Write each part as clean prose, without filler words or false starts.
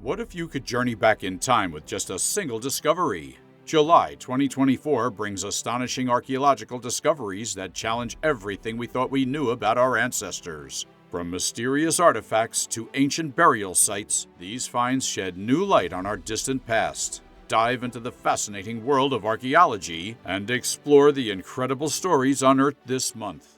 What if you could journey back in time with just a single discovery? July 2024 brings astonishing archaeological discoveries that challenge everything we thought we knew about our ancestors. From mysterious artifacts to ancient burial sites, these finds shed new light on our distant past. Dive into the fascinating world of archaeology and explore the incredible stories unearthed this month.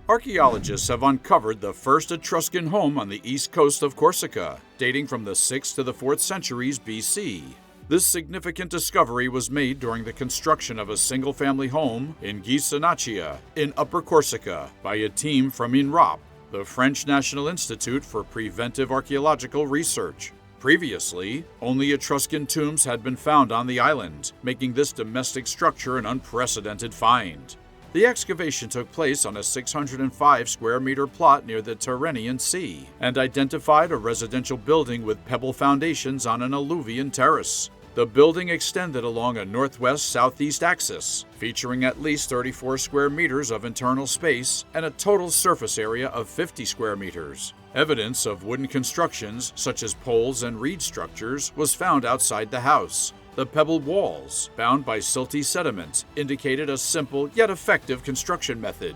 Archaeologists have uncovered the first Etruscan home on the east coast of Corsica, dating from the 6th to the 4th centuries BC. This significant discovery was made during the construction of a single-family home in Ghisonaccia, in Upper Corsica, by a team from INRAP, the French National Institute for Preventive Archaeological Research. Previously, only Etruscan tombs had been found on the island, making this domestic structure an unprecedented find. The excavation took place on a 605 square meter plot near the Tyrrhenian Sea and identified a residential building with pebble foundations on an alluvian terrace. The building extended along a northwest-southeast axis, featuring at least 34 square meters of internal space and a total surface area of 50 square meters. Evidence of wooden constructions, such as poles and reed structures, was found outside the house. The pebbled walls, bound by silty sediment, indicated a simple yet effective construction method.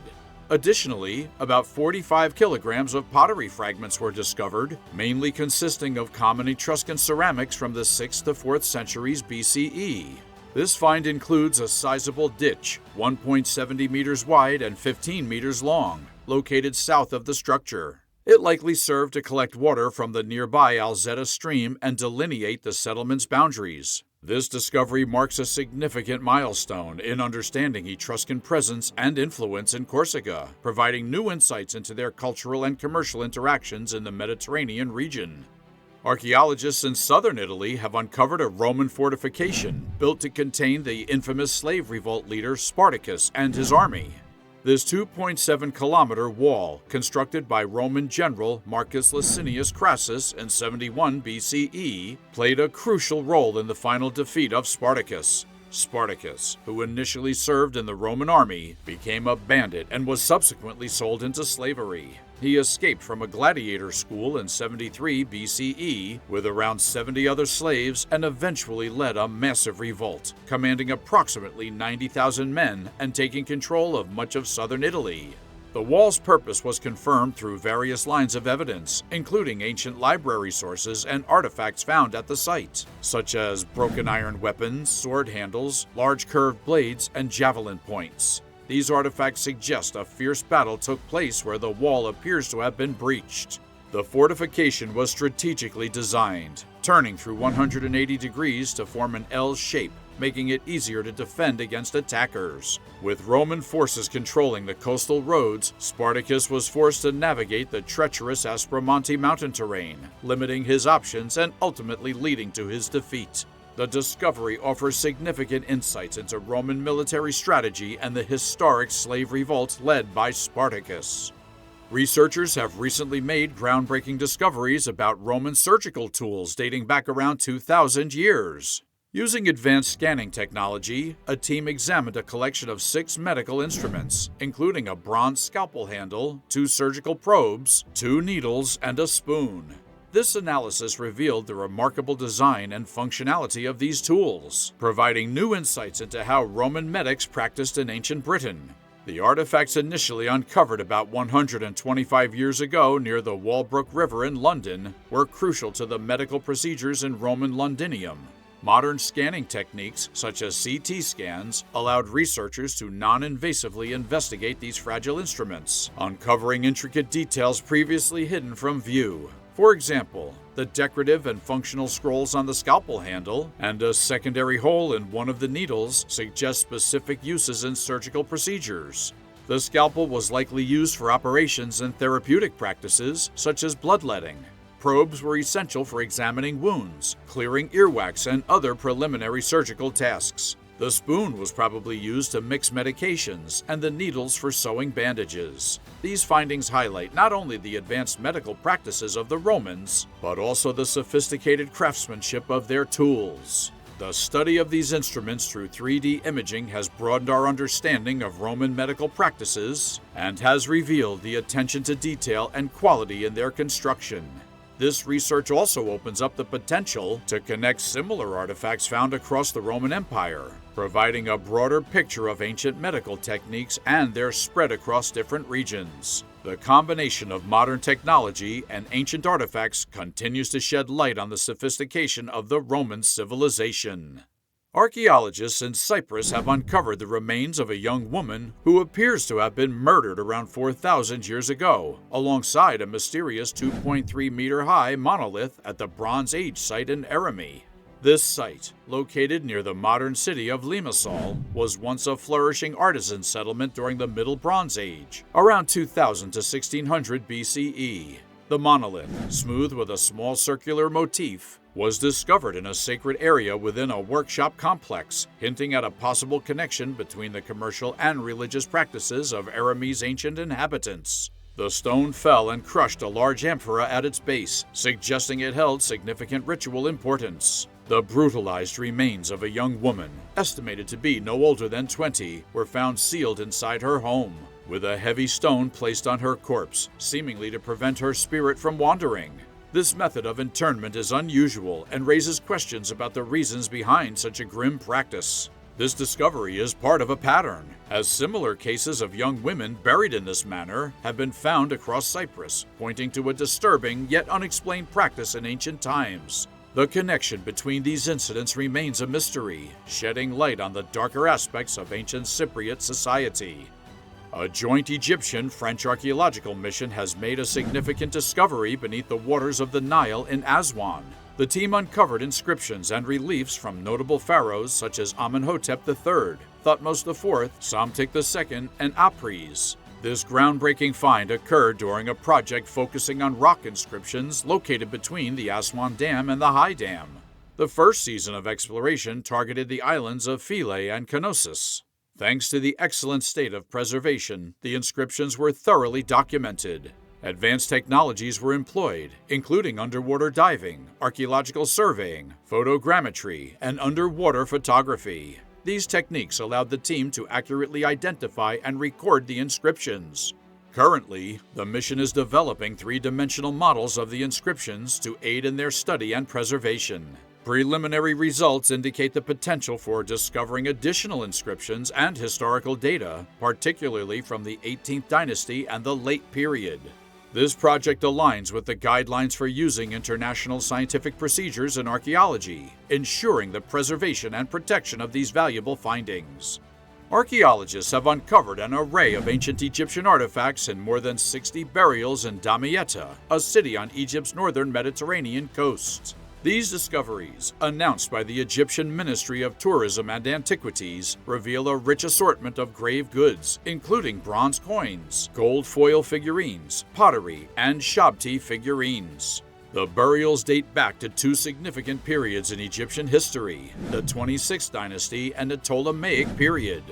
Additionally, about 45 kilograms of pottery fragments were discovered, mainly consisting of common Etruscan ceramics from the 6th to 4th centuries BCE. This find includes a sizable ditch, 1.70 meters wide and 15 meters long, located south of the structure. It likely served to collect water from the nearby Alzetta stream and delineate the settlement's boundaries. This discovery marks a significant milestone in understanding Etruscan presence and influence in Corsica, providing new insights into their cultural and commercial interactions in the Mediterranean region. Archaeologists in southern Italy have uncovered a Roman fortification built to contain the infamous slave revolt leader Spartacus and his army. This 2.7-kilometer wall, constructed by Roman general Marcus Licinius Crassus in 71 BCE, played a crucial role in the final defeat of Spartacus. Spartacus, who initially served in the Roman army, became a bandit and was subsequently sold into slavery. He escaped from a gladiator school in 73 BCE with around 70 other slaves and eventually led a massive revolt, commanding approximately 90,000 men and taking control of much of southern Italy. The wall's purpose was confirmed through various lines of evidence, including ancient library sources and artifacts found at the site, such as broken iron weapons, sword handles, large curved blades, and javelin points. These artifacts suggest a fierce battle took place where the wall appears to have been breached. The fortification was strategically designed, turning through 180 degrees to form an L shape, making it easier to defend against attackers. With Roman forces controlling the coastal roads, Spartacus was forced to navigate the treacherous Aspromonte mountain terrain, limiting his options and ultimately leading to his defeat. The discovery offers significant insights into Roman military strategy and the historic slave revolt led by Spartacus. Researchers have recently made groundbreaking discoveries about Roman surgical tools dating back around 2,000 years. Using advanced scanning technology, a team examined a collection of 6 medical instruments, including a bronze scalpel handle, 2 surgical probes, 2 needles, and a spoon. This analysis revealed the remarkable design and functionality of these tools, providing new insights into how Roman medics practiced in ancient Britain. The artifacts initially uncovered about 125 years ago near the Walbrook River in London were crucial to the medical procedures in Roman Londinium. Modern scanning techniques, such as CT scans, allowed researchers to non-invasively investigate these fragile instruments, uncovering intricate details previously hidden from view. For example, the decorative and functional scrolls on the scalpel handle and a secondary hole in one of the needles suggest specific uses in surgical procedures. The scalpel was likely used for operations and therapeutic practices, such as bloodletting. Probes were essential for examining wounds, clearing earwax, and other preliminary surgical tasks. The spoon was probably used to mix medications, and the needles for sewing bandages. These findings highlight not only the advanced medical practices of the Romans, but also the sophisticated craftsmanship of their tools. The study of these instruments through 3D imaging has broadened our understanding of Roman medical practices and has revealed the attention to detail and quality in their construction. This research also opens up the potential to connect similar artifacts found across the Roman Empire, providing a broader picture of ancient medical techniques and their spread across different regions. The combination of modern technology and ancient artifacts continues to shed light on the sophistication of the Roman civilization. Archaeologists in Cyprus have uncovered the remains of a young woman who appears to have been murdered around 4,000 years ago, alongside a mysterious 2.3-meter-high monolith at the Bronze Age site in Eremi. This site, located near the modern city of Limassol, was once a flourishing artisan settlement during the Middle Bronze Age, around 2000 to 1600 BCE. The monolith, smooth with a small circular motif, was discovered in a sacred area within a workshop complex, hinting at a possible connection between the commercial and religious practices of Eremi's ancient inhabitants. The stone fell and crushed a large amphora at its base, suggesting it held significant ritual importance. The brutalized remains of a young woman, estimated to be no older than 20, were found sealed inside her home, with a heavy stone placed on her corpse, seemingly to prevent her spirit from wandering. This method of internment is unusual and raises questions about the reasons behind such a grim practice. This discovery is part of a pattern, as similar cases of young women buried in this manner have been found across Cyprus, pointing to a disturbing yet unexplained practice in ancient times. The connection between these incidents remains a mystery, shedding light on the darker aspects of ancient Cypriot society. A joint Egyptian-French archaeological mission has made a significant discovery beneath the waters of the Nile in Aswan. The team uncovered inscriptions and reliefs from notable pharaohs such as Amenhotep III, Thutmose IV, Psamtik II, and Apries. This groundbreaking find occurred during a project focusing on rock inscriptions located between the Aswan Dam and the High Dam. The first season of exploration targeted the islands of Philae and Knossos. Thanks to the excellent state of preservation, the inscriptions were thoroughly documented. Advanced technologies were employed, including underwater diving, archaeological surveying, photogrammetry, and underwater photography. These techniques allowed the team to accurately identify and record the inscriptions. Currently, the mission is developing three-dimensional models of the inscriptions to aid in their study and preservation. Preliminary results indicate the potential for discovering additional inscriptions and historical data, particularly from the 18th dynasty and the late period. This project aligns with the guidelines for using international scientific procedures in archaeology, ensuring the preservation and protection of these valuable findings. Archaeologists have uncovered an array of ancient Egyptian artifacts in more than 60 burials in Damietta, a city on Egypt's northern Mediterranean coast. These discoveries, announced by the Egyptian Ministry of Tourism and Antiquities, reveal a rich assortment of grave goods, including bronze coins, gold foil figurines, pottery, and shabti figurines. The burials date back to two significant periods in Egyptian history, the 26th dynasty and the Ptolemaic period.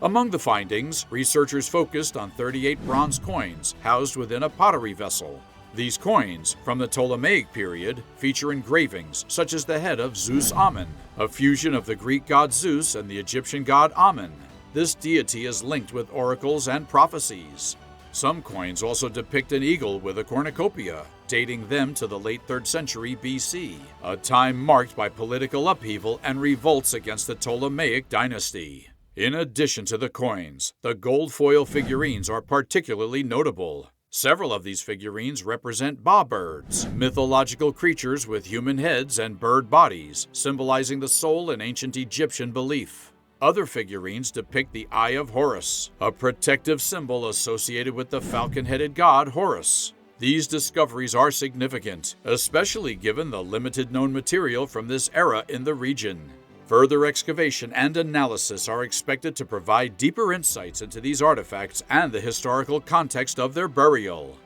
Among the findings, researchers focused on 38 bronze coins housed within a pottery vessel. These coins, from the Ptolemaic period, feature engravings such as the head of Zeus Ammon, a fusion of the Greek god Zeus and the Egyptian god Ammon. This deity is linked with oracles and prophecies. Some coins also depict an eagle with a cornucopia, dating them to the late 3rd century BC, a time marked by political upheaval and revolts against the Ptolemaic dynasty. In addition to the coins, the gold foil figurines are particularly notable. Several of these figurines represent ba birds, mythological creatures with human heads and bird bodies, symbolizing the soul in ancient Egyptian belief. Other figurines depict the Eye of Horus, a protective symbol associated with the falcon-headed god Horus. These discoveries are significant, especially given the limited known material from this era in the region. Further excavation and analysis are expected to provide deeper insights into these artifacts and the historical context of their burial.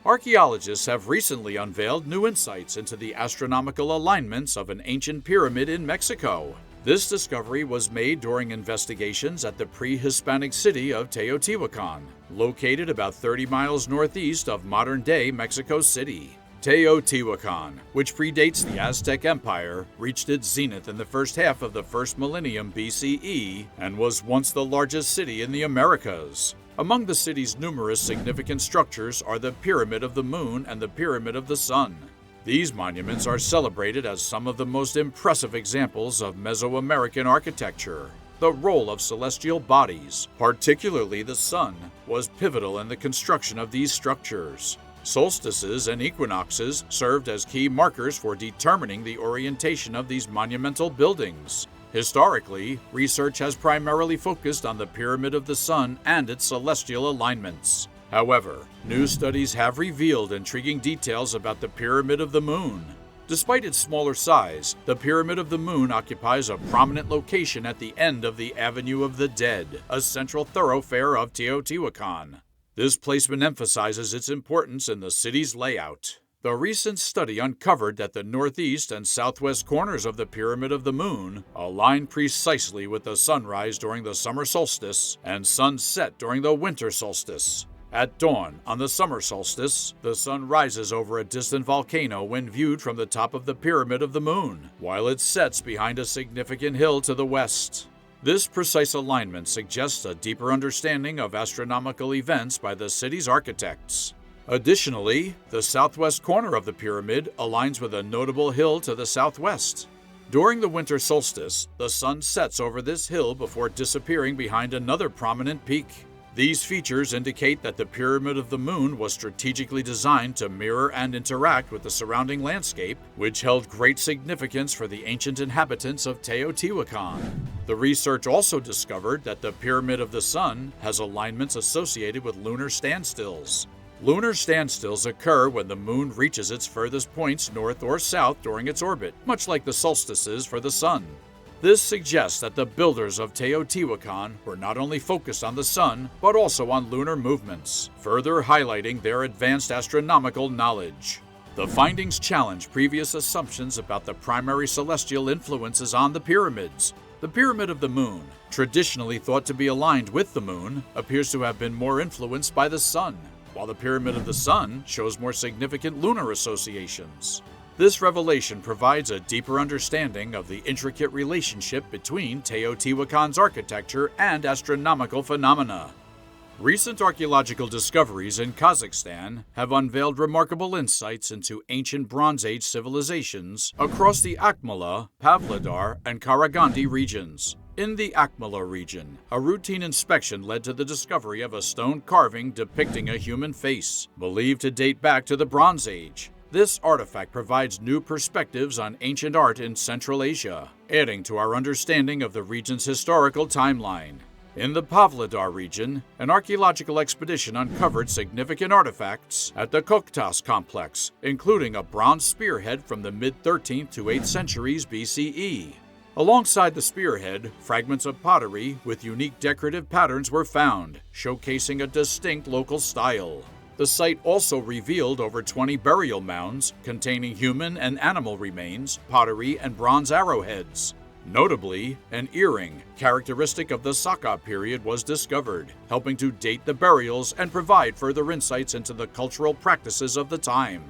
Archaeologists have recently unveiled new insights into the astronomical alignments of an ancient pyramid in Mexico. This discovery was made during investigations at the pre-Hispanic city of Teotihuacan, located about 30 miles northeast of modern-day Mexico City. Teotihuacan, which predates the Aztec Empire, reached its zenith in the first half of the first millennium BCE and was once the largest city in the Americas. Among the city's numerous significant structures are the Pyramid of the Moon and the Pyramid of the Sun. These monuments are celebrated as some of the most impressive examples of Mesoamerican architecture. The role of celestial bodies, particularly the sun, was pivotal in the construction of these structures. Solstices and equinoxes served as key markers for determining the orientation of these monumental buildings. Historically, research has primarily focused on the Pyramid of the Sun and its celestial alignments. However, new studies have revealed intriguing details about the Pyramid of the Moon. Despite its smaller size, the Pyramid of the Moon occupies a prominent location at the end of the Avenue of the Dead, a central thoroughfare of Teotihuacan. This placement emphasizes its importance in the city's layout. The recent study uncovered that the northeast and southwest corners of the Pyramid of the Moon align precisely with the sunrise during the summer solstice and sunset during the winter solstice. At dawn, on the summer solstice, the sun rises over a distant volcano when viewed from the top of the Pyramid of the Moon, while it sets behind a significant hill to the west. This precise alignment suggests a deeper understanding of astronomical events by the city's architects. Additionally, the southwest corner of the pyramid aligns with a notable hill to the southwest. During the winter solstice, the sun sets over this hill before disappearing behind another prominent peak. These features indicate that the Pyramid of the Moon was strategically designed to mirror and interact with the surrounding landscape, which held great significance for the ancient inhabitants of Teotihuacan. The research also discovered that the Pyramid of the Sun has alignments associated with lunar standstills. Lunar standstills occur when the Moon reaches its furthest points north or south during its orbit, much like the solstices for the Sun. This suggests that the builders of Teotihuacan were not only focused on the sun, but also on lunar movements, further highlighting their advanced astronomical knowledge. The findings challenge previous assumptions about the primary celestial influences on the pyramids. The Pyramid of the Moon, traditionally thought to be aligned with the Moon, appears to have been more influenced by the sun, while the Pyramid of the Sun shows more significant lunar associations. This revelation provides a deeper understanding of the intricate relationship between Teotihuacan's architecture and astronomical phenomena. Recent archaeological discoveries in Kazakhstan have unveiled remarkable insights into ancient Bronze Age civilizations across the Akmala, Pavlodar, and Karagandi regions. In the Akmala region, a routine inspection led to the discovery of a stone carving depicting a human face, believed to date back to the Bronze Age. This artifact provides new perspectives on ancient art in Central Asia, adding to our understanding of the region's historical timeline. In the Pavlodar region, an archaeological expedition uncovered significant artifacts at the Koktas complex, including a bronze spearhead from the mid-13th to 8th centuries BCE. Alongside the spearhead, fragments of pottery with unique decorative patterns were found, showcasing a distinct local style. The site also revealed over 20 burial mounds containing human and animal remains, pottery, and bronze arrowheads. Notably, an earring, characteristic of the Saka period, was discovered, helping to date the burials and provide further insights into the cultural practices of the time.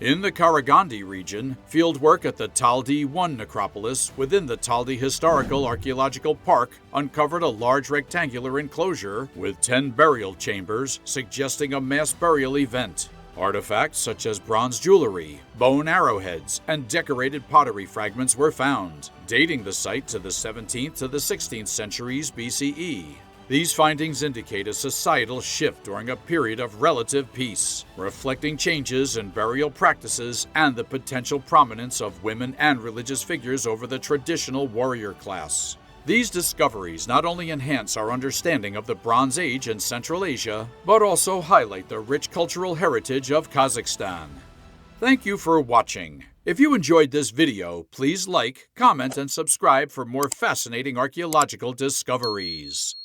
In the Karagandi region, fieldwork at the Taldi I necropolis within the Taldi Historical Archaeological Park uncovered a large rectangular enclosure with 10 burial chambers, suggesting a mass burial event. Artifacts such as bronze jewelry, bone arrowheads, and decorated pottery fragments were found, dating the site to the 17th to the 16th centuries BCE. These findings indicate a societal shift during a period of relative peace, reflecting changes in burial practices and the potential prominence of women and religious figures over the traditional warrior class. These discoveries not only enhance our understanding of the Bronze Age in Central Asia, but also highlight the rich cultural heritage of Kazakhstan. Thank you for watching. If you enjoyed this video, please like, comment, and subscribe for more fascinating archaeological discoveries.